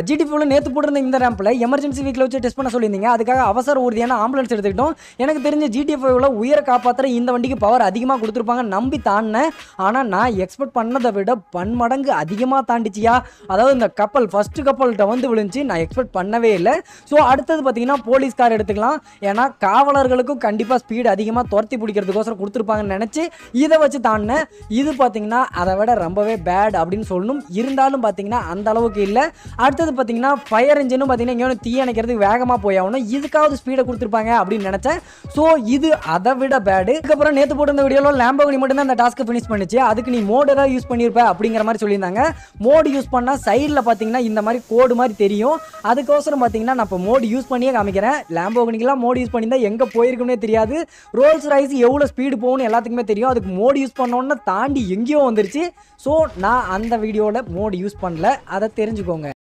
ஜிடிஃபோல நேற்று போட்டிருந்த இந்த ரேம்பில் எமர்ஜென்சி வீக்கில் வச்சு டெஸ்ட் பண்ண சொல்லியிருந்தீங்க. அதுக்காக அவசர ஊர்தியான ஆம்புலன்ஸ் எடுத்துக்கிட்டோம். எனக்கு தெரிஞ்ச ஜிடிஎஃப்ல உயிரை காப்பாற்றுற இந்த வண்டிக்கு பவர் அதிகமாக கொடுத்துருப்பாங்க நம்பி தாண்டினேன். ஆனால் நான் எக்ஸ்பெக்ட் பண்ணதை விட பன்மடங்கு அதிகமாக தாண்டிச்சியா. அதாவது இந்த கப்பல் ஃபர்ஸ்ட் கப்பல்கிட்ட வந்து விழுந்துச்சு. நான் எக்ஸ்பெக்ட் பண்ணவே இல்லை. ஸோ அடுத்தது பார்த்தீங்கன்னா போலீஸ் கார் எடுத்துக்கலாம். ஏன்னா காவலர்களுக்கும் கண்டிப்பாக ஸ்பீடு அதிகமாக துரத்தி பிடிக்கிறதுக்கோசரம் கொடுத்துருப்பாங்கன்னு நினச்சி இதை வச்சு தாண்டினேன். இது பார்த்தீங்கன்னா அதை விட ரொம்பவே பேட் அப்படின்னு சொல்லணும். இருந்தாலும் பார்த்தீங்கன்னா அந்த அளவுக்கு இல்லை. அடுத்தது பார்த்தீங்கன்னா ஃபயர் இன்ஜினும் பார்த்தீங்கன்னா இங்கே தீ அணைக்கிறதுக்கு வேகமாக போயாகணும். இதுக்காவது ஸ்பீடை கொடுத்துருப்பாங்க அப்படின்னு நினச்சேன். ஸோ இது அதை விட பேடு. அதுக்கப்புறம் நேற்று போட்டு இந்த வீடியோவில் லேம்போகினி மட்டும் தான் அந்த டாஸ்க்கை ஃபினிஷ் பண்ணிச்சு. அதுக்கு நீ மோடு ஏதாவது யூஸ் பண்ணியிருப்ப அப்படிங்கிற மாதிரி சொல்லியிருந்தாங்க. மோடு யூஸ் பண்ணால் சைடில் பார்த்தீங்கன்னா இந்த மாதிரி கோடு மாதிரி தெரியும். அதுக்கோசரம் பார்த்தீங்கன்னா நான் இப்போ மோடு யூஸ் பண்ணியே காமிக்கிறேன். லேம்போகினிக்கெல்லாம் மோடு யூஸ் பண்ணியிருந்தா எங்கே போயிருக்குன்னே தெரியாது. ரோல்ஸ் ராய்ஸ் எவ்வளோ ஸ்பீடு போகணும்னு எல்லாத்துக்குமே தெரியும். அதுக்கு மோடு யூஸ் பண்ணோன்னா தாண்டி எங்கேயோ வந்துருச்சு. ஸோ நான் அந்த வீடியோவில் மோடு யூஸ் பண்ணல. அதை தெரிஞ்சுக்கோங்க.